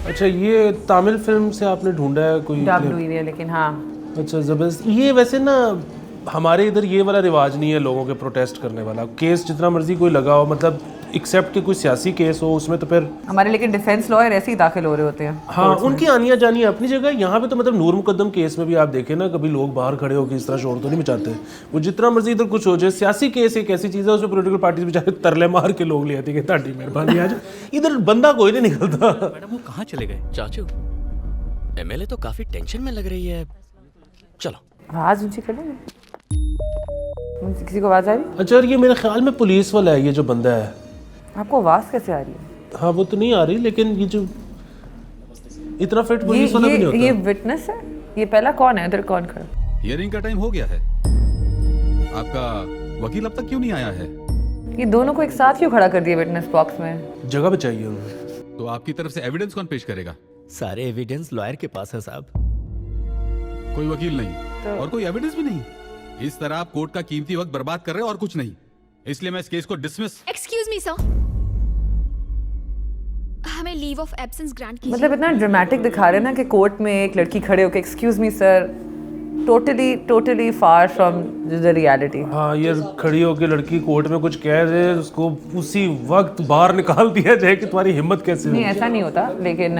अच्छा, ये तमिल फिल्म से आपने ढूंढा है कोई डब clip? हुई है लेकिन हाँ। अच्छा, ज़बरदस्त। ये वैसे ना हमारे इधर ये वाला रिवाज नहीं है लोगों के प्रोटेस्ट करने वाला। केस जितना मर्जी कोई लगा हो, मतलब एक्सेप्ट कि कोई सियासी केस हो उसमें तो फिर हमारे लेकिन डिफेंस लॉयर ऐसे ही दाखिल हो रहे होते हैं। हाँ, उनकी आनिया जानी है अपनी जगह। यहाँ पे तो मतलब नूर मुकद्दम केस में भी आप देखें ना, कभी लोग बाहर खड़े होकर इस तरह शोर तो नहीं मचाते। वो जितना मर्जी इधर कुछ हो जाए, सियासी केस एक ऐसी चीज़ है उसमें पोलिटिकल पार्टीज बेचारे तरले मार के लोग ले आती है, ताड़ी मेहरबानी आज इधर बंदा कोई नहीं निकलता। मैडम वो कहाँ चले गए? चाचू, एमएलए तो काफी टेंशन में लग रही है। चलो आवाज ऊंची कर लेंगे। किसी को आवाज आ रही? अच्छा, और ये मेरे ख्याल में पुलिस वाला है ये जो बंदा है। आपको आवाज कैसे आ रही है? हाँ, वो तो नहीं आ रही, लेकिन ये जो इतना फिट पुलिस वाला भी नहीं ये होता। विटनेस है। ये पहला कौन है? इधर कौन खड़ा? हियरिंग का टाइम हो गया है। आपका वकील अब तक क्यों नहीं आया है? ये दोनों को एक साथ क्यों खड़ा कर दिया विटनेस बॉक्स में? जगह बचाइए उन्होंने। तो आपकी तरफ से एविडेंस कौन पेश करेगा? सारे एविडेंस लॉयर के पास है साहब। कोई वकील नहीं और कोई एविडेंस भी नहीं। इस तरह आप कोर्ट का कीमती वक्त बर्बाद कर रहे हैं और कुछ नहीं। इसलिए मैं इस केस को डिसमिस। एक्सक्यूज मी सर, हमें लीव ऑफ एब्सेंस ग्रांट कीजिए। मतलब इतना ड्रामेटिक दिखा रहे हैं ना कि कोर्ट में एक लड़की खड़े होकर excuse me sir. Totally far from the reality. हाँ, ये खड़ी होकर लड़की कोर्ट में कुछ कह रहे हैं, उसको उसी वक्त बाहर निकाल दिया जाए कि तुम्हारी हिम्मत कैसे नहीं, हुई। ऐसा नहीं होता, लेकिन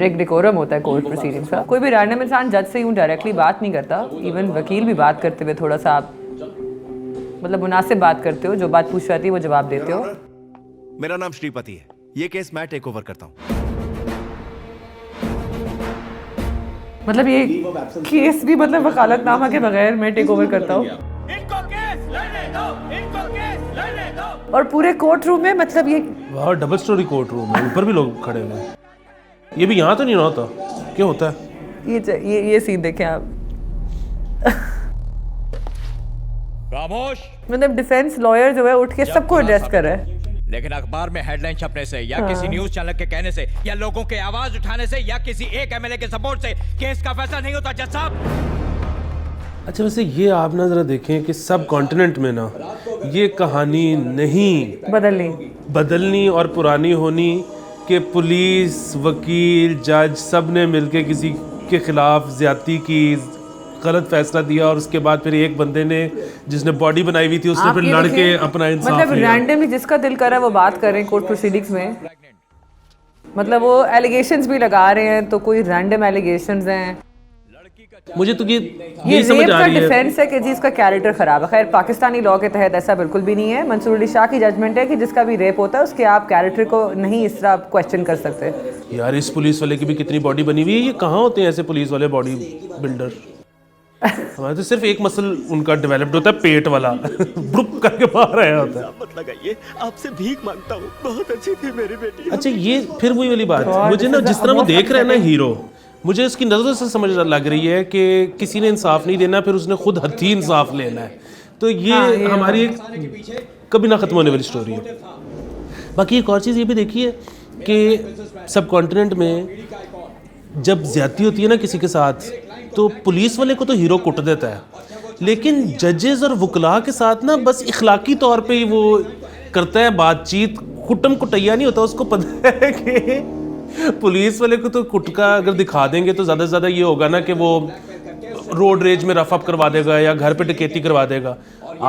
एक डेकोरम होता है कोर्ट प्रोसीडिंग्स का। कोई भी रैंडम इंसान जज से यूं डायरेक्टली बात नहीं करता। इवन वकील भी बात करते हुए थोड़ा सा आप मतलब मुनासिब बात करते हो। जो बात पूछ जाती है वो जवाब देते हो। मेरा नाम श्रीपति है। ये केस मैं टेक ओवर करता हूँ। मतलब ये केस भी मतलब वकालतनामा के बगैर मैं टेक ओवर करता हूँ। और पूरे कोर्ट रूम में मतलब ये वहाँ डबल स्टोरी कोर्ट रूम है, ऊपर भी लोग खड़े हुए हैं। ये भी यहाँ तो नहीं होता, क्या होता है? ये सीन देखें आप। खामोश। मतलब डिफेंस लॉयर जो है उठ के सबको एड्रेस कर रहा है। लेकिन अखबार में हेडलाइन छपने से या किसी न्यूज चैनल के कहने से या लोगों के आवाज उठाने से या किसी एक एमएलए के सपोर्ट से केस का फैसला नहीं होता जज साहब। अच्छा, वैसे ये आप ना जरा देखें कि सब कॉन्टिनेंट में ना ये कहानी नहीं बदलनी और पुरानी होनी कि पुलिस, वकील, जज सब ने मिलके किसी के खिलाफ ज्यादती की, गलत फैसला दिया और उसके बाद फिर एक बंदे ने जिसने बॉडी बनाई हुई थी उसने फिर लड़ के अपना इंसाफ मतलब लिया। रैंडमली जिसका दिल कर रहा है वो बात कर रहे हैं कोर्ट प्रोसीडिंग्स में। मतलब वो एलिगेशंस भी लगा रहे हैं, तो कोई रैंडम एलिगेशंस हैं। मुझे तो ये समझ रेप आ का रही है। डिफेंस है कि जी इसका कैरेक्टर खराब है। खैर पाकिस्तानी लॉ के तहत ऐसा बिल्कुल भी नहीं है। मंसूर अली शाह की जजमेंट है कि जिसका भी रेप होता है उसके आप कैरेक्टर को नहीं इस तरह क्वेश्चन कर सकते। यार, इस पुलिस वाले की भी कितनी बॉडी बनी हुई है। ये कहाँ होते हैं ऐसे पुलिस वाले बॉडी बिल्डर? हमारे तो सिर्फ एक मसल उनका डेवलप्ड होता है, पेट वाला ब्रुक करके बाहर आया होता है। मत लगाइए, आपसे भीख मांगता हूँ। बहुत अच्छी थी मेरी बेटी। अच्छा, ये फिर वही वाली बात, मुझे ना जिस तरह वो देख रहे हैं ना हीरो, मुझे उसकी नज़रों से समझ लग रही है कि किसी ने इंसाफ नहीं देना, फिर उसने खुद हथी इंसाफ लेना है। तो ये हमारी एक कभी ना ख़त्म होने वाली स्टोरी है। बाकी एक और चीज़ ये भी देखिए कि सब कॉन्टिनेंट में जब ज्यादती होती है ना किसी के साथ, तो पुलिस वाले को तो हीरो कुट देता है, लेकिन जजेस और वकला के साथ ना बस इखलाकी तौर पे ही वो करता है बातचीत। कुटम कुटैया नहीं होता, उसको पता है कि पुलिस वाले को तो कुटका अगर दिखा देंगे तो ज़्यादा से ज़्यादा ये होगा ना कि वो रोड रेज में रफ अप करवा देगा या घर पे डकैती करवा देगा।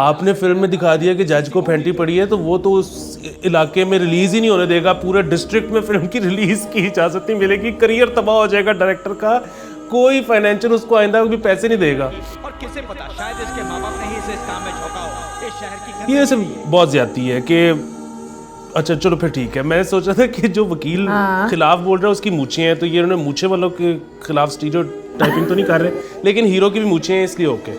आपने फिल्म में दिखा दिया कि जज को फैंटी पड़ी है, तो वो तो उस इलाके में रिलीज़ ही नहीं होने देगा। पूरे डिस्ट्रिक्ट में फिल्म की रिलीज़ की इजाज़त नहीं मिलेगी, करियर तबाह हो जाएगा डायरेक्टर का। कोई फाइनेंशियल उसको आइंदा भी पैसे नहीं देगा। और किसे पता, शायद इसके माँ बाप ने ही इसे इस काम में झोंका हो। इस शहर की ये वैसे बहुत ज्यादती है कि अच्छा चलो फिर ठीक है। मैं सोच रहा था कि जो वकील खिलाफ बोल रहा है उसकी मूछें हैं, तो ये उन्होंने मूछे वालों के खिलाफ स्टीरियोटाइपिंग तो नहीं कर रहे, लेकिन हीरो की भी मूछें हैं इसलिए ओके।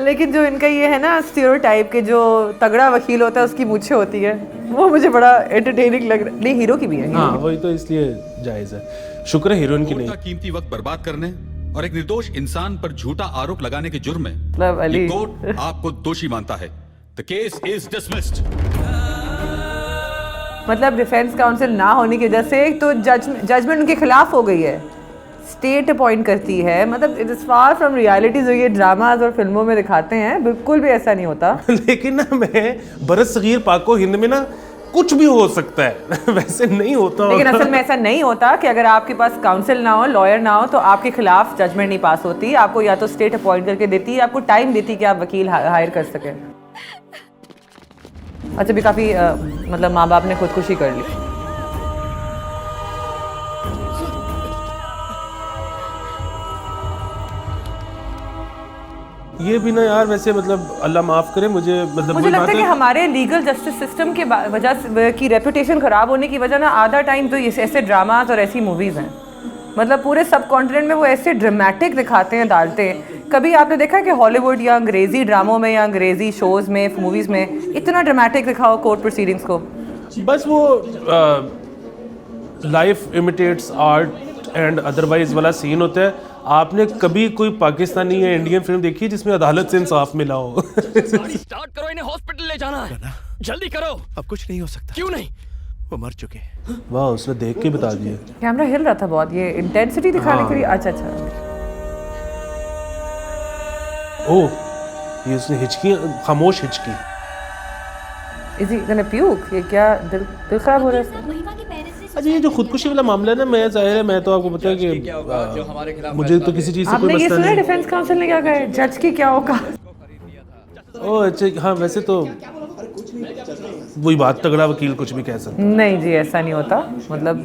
लेकिन जो इनका ये है ना स्टीरियोटाइप के, जो तगड़ा वकील होता है उसकी मूछें होती है, वो मुझे बड़ा एंटरटेनिंग लग रहा है। नहीं, हीरो की भी है। हाँ, वही तो, इसलिए जायज़ है। शुक्र है हीरोइन की कोर्ट नहीं। का कीमती वक्त बर्बाद करने और एक निर्दोष इंसान पर झूठा आरोप लगाने के जुर्म में मतलब अली ये कोर्ट आपको दोषी मानता है। The case is dismissed. मतलब डिफेंस काउंसिल ना होने की वजह से एक तो जजमेंट उनके खिलाफ हो गई है। स्टेट अपॉइंट करती है। मतलब it is far from reality. जो ये ड्रामाज और फिल्मों में दिखाते हैं बिल्कुल भी ऐसा नहीं होता। लेकिन ना मैं बरस सगीर पाको हिंद में ना कुछ भी हो सकता है वैसे नहीं होता लेकिन होगा। असल में ऐसा नहीं होता कि अगर आपके पास काउंसिल ना हो, लॉयर ना हो, तो आपके खिलाफ जजमेंट नहीं पास होती। आपको या तो स्टेट अपॉइंट करके देती है, आपको टाइम देती कि आप वकील हायर कर सकें। अच्छा, भी काफ़ी मतलब माँ बाप ने खुदकुशी कर ली। ये भी ना यार, वैसे मतलब अल्लाह माफ़ करे, मुझे मतलब मुझे वही लगता बात है कि हमारे लीगल जस्टिस सिस्टम के वजह की रेपुटेशन ख़राब होने की वजह ना आधा टाइम तो ये ऐसे ड्रामाज और ऐसी मूवीज़ हैं। मतलब पूरे सब कॉन्टिनेंट में वो ऐसे ड्रामेटिक दिखाते हैं, डालते हैं। कभी आपने देखा है कि हॉलीवुड या अंग्रेज़ी ड्रामों में या अंग्रेज़ी शोज़ में, मूवीज़ में इतना ड्रामेटिक दिखाओ कोर्ट प्रोसीडिंग्स को? बस वो life imitates art and otherwise वाला सीन होता है। आपने कभी कोई पाकिस्तानी या इंडियन फिल्म देखी है जिसमें अदालत से इंसाफ मिला हो? स्टार्ट करो, इन्हें हॉस्पिटल ले जाना है, जल्दी करो। अब कुछ नहीं हो सकता। क्यों नहीं? वो मर चुके हैं। वाह, उसने देख के बता दिया। कैमरा हिल रहा था बहुत, ये इंटेंसिटी दिखाने के लिए। अच्छा अच्छा, ओह, ये उसने हिचकी, खामोश हिचकी। इज ही गना प्यूक? ये क्या दिल खराब हो रहा है? अच्छा, ये जो खुदकुशी वाला मामला है ना, मैं जाहिर है मैं तो आपको पता है कि मुझे तो किसी चीज़ से कोई आपने ये मसला सुना नहीं। डिफेंस काउंसिल ने क्या कहा? जज की क्या होगा? ओह अच्छा, हाँ वैसे तो वही बात, तगड़ा वकील कुछ भी कह सकता नहीं जी, ऐसा नहीं होता। मतलब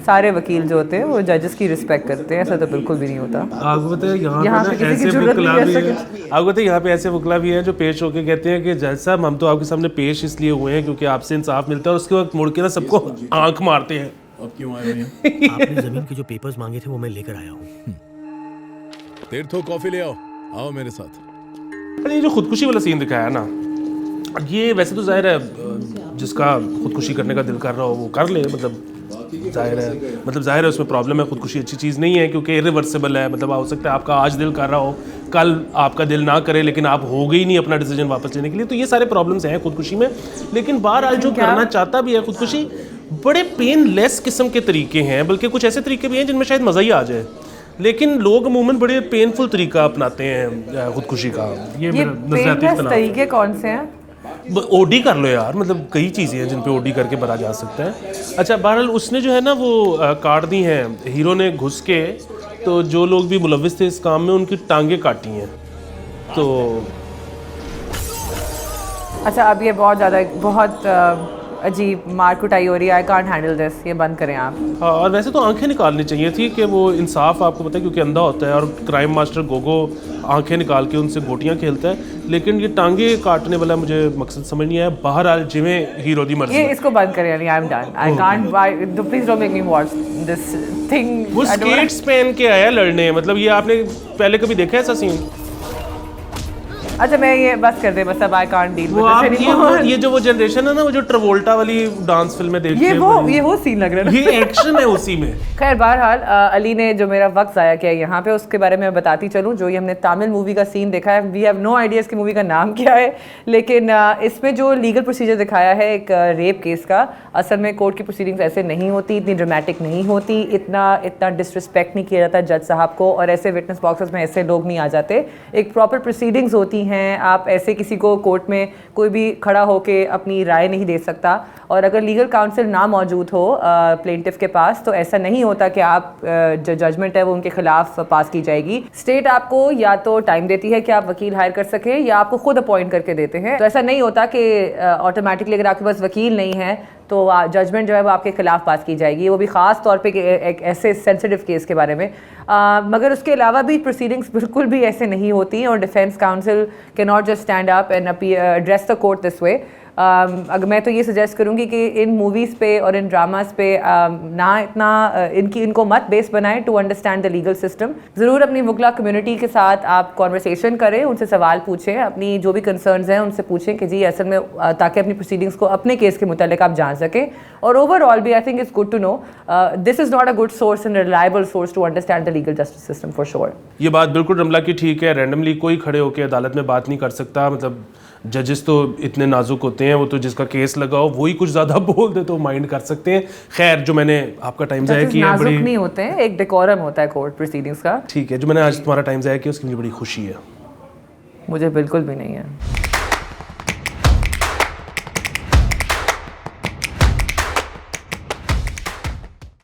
सारे वकील जो होते हैं वो जजेस की रिस्पेक्ट करते हैं, ऐसा तो बिल्कुल भी नहीं होता। है। आपको पता है यहाँ यहाँ पे पे ना किसी की ऐसे जरूरत वकला नहीं भी है है। आपको पता है यहाँ पे ऐसे वकला भी हैं जो पेश होके कहते हैं कि जज साहब हम तो आपके सामने पेश इसलिए हुए हैं क्योंकि आपसे इंसाफ मिलता है, और उसके वक्त मुड़ के ना सबको आंख मारते हैं। अब क्यों आए हैं? आपने जमीन के जो पेपर्स मांगे थे वो मैं लेकर आया हूँ। तीर्थो कॉफी ले आओ, आओ मेरे साथ। अरे ये जो खुदकुशी वाला सीन दिखाया है ना, ये वैसे तो जाहिर है जिसका खुदकुशी करने का दिल कर रहा हो वो कर ले। मतलब जाहिर है उसमें प्रॉब्लम है, खुदकुशी अच्छी चीज़ नहीं है क्योंकि इरिवर्सिबल है। मतलब हो सकता है आपका आज दिल कर रहा हो, कल आपका दिल ना करे, लेकिन आप हो गई नहीं अपना डिसीजन वापस लेने के लिए। तो ये सारे प्रॉब्लम्स हैं खुदकुशी में। लेकिन बहरहाल जो करना चाहता भी है खुदकुशी, बड़े पेनलेस किस्म के तरीके हैं, बल्कि कुछ ऐसे तरीके भी हैं जिनमें शायद मज़ा ही आ जाए, लेकिन लोग अमूमन बड़े पेनफुल तरीका अपनाते हैं खुदकुशी का। ये मेरा नज़रियाती पेनलेस इख्तिलाफ। तरीके कौन से हैं? ओडी कर लो यार, मतलब कई चीज़ें हैं जिन पे ओडी करके भरा जा सकता है। अच्छा, बहरहाल उसने जो है ना वो काट दी हैं, हीरो ने घुस के, तो जो लोग भी मुलविस थे इस काम में उनकी टांगें काटी हैं। तो अच्छा, अब ये बहुत अजीब मार कुटाई हो रही है। आई कांट हैंडल दिस, ये बंद करें आप। हाँ, और वैसे तो आंखें निकालनी चाहिए थी कि वो इंसाफ, आपको पता है क्योंकि अंधा होता है, और क्राइम मास्टर गोगो आंखें निकाल के उनसे गोटियां खेलता है, लेकिन ये टांगे काटने वाला मुझे मकसद समझ नहीं आया। बहरहाल जिमें हीरो दी मर्जी। ये इसको बंद करें, यानी I am done. I can't, please don't make me watch this thing. वो स्केट्स पहन के आया लड़ने, मतलब ये आपने पहले कभी देखा है ऐसा सीन? अच्छा, मैं ये बस कर दे, बस अब आई कांट डील वो आप ये जो वो जनरेशन है ना, वो जो ट्रेवोल्टा वाली डांस फिल्में देखते हैं, ये वो सीन लग रहा है ये एक्शन है उसी में। खैर, बहरहाल अली ने जो मेरा वक्त ज़ाया किया यहाँ पे, उसके बारे में मैं बताती चलूँ। जो ये हमने तमिल मूवी का सीन देखा है, वी हैव नो आइडिया इसकी मूवी का नाम क्या है, लेकिन इसमें जो लीगल प्रोसीजर दिखाया है एक रेप केस का, असल में कोर्ट की प्रोसीडिंग्स ऐसे नहीं होती, इतनी ड्रामेटिक नहीं होती, इतना डिसरिस्पेक्ट नहीं किया जाता जज साहब को, और ऐसे विटनेस बॉक्सेस में ऐसे लोग नहीं आ जाते। एक प्रॉपर प्रोसीडिंग्स होती हैं। आप ऐसे किसी को कोर्ट में कोई भी खड़ा होके अपनी राय नहीं दे सकता, और अगर लीगल काउंसिल ना मौजूद हो प्लेंटिफ के पास, तो ऐसा नहीं होता कि आप जो जजमेंट है वो उनके खिलाफ पास की जाएगी। स्टेट आपको या तो टाइम देती है कि आप वकील हायर कर सके, या आपको खुद अपॉइंट करके देते हैं। तो ऐसा नहीं होता कि ऑटोमेटिकली अगर आपके पास वकील नहीं है तो जजमेंट जो है वो आपके खिलाफ पास की जाएगी, वो भी ख़ास तौर पे एक ऐसे सेंसिटिव केस के बारे में। मगर उसके अलावा भी प्रोसीडिंग्स बिल्कुल भी ऐसे नहीं होती, और defence council can not just stand up and address the court this way. अगर मैं तो ये सजेस्ट करूँगी कि इन मूवीज़ पे और इन ड्रामास पे ना इतना इनको मत बेस बनाएं to understand the legal system. ज़रूर अपनी वकला कम्युनिटी के साथ आप कॉन्वर्सेशन करें, उनसे सवाल पूछें, अपनी जो भी कंसर्न्स हैं उनसे पूछें कि जी असल में, ताकि अपनी प्रोसीडिंग्स को अपने केस के मुतालिक आप जान सकें। और ओवरऑल भी I think it's good to know this is not a good source and reliable source to understand the legal justice system for sure. ये बात बिल्कुल रमला की ठीक है, रैंडमली कोई खड़े होकर अदालत में बात नहीं कर सकता। मतलब जजेस तो इतने नाजुक होते हैं, वो तो जिसका केस लगा हो वही कुछ ज़्यादा बोल दे तो माइंड कर सकते हैं। खैर, जो मैंने आपका टाइम ज़ाया किया, नाजुक नहीं होते हैं, एक डेकोरम होता है कोर्ट प्रोसीडिंग्स का। ठीक है, जो मैंने आज तुम्हारा टाइम ज़ाया किया उसकी मुझे बड़ी खुशी है। मुझे बिल्कुल भी नहीं है।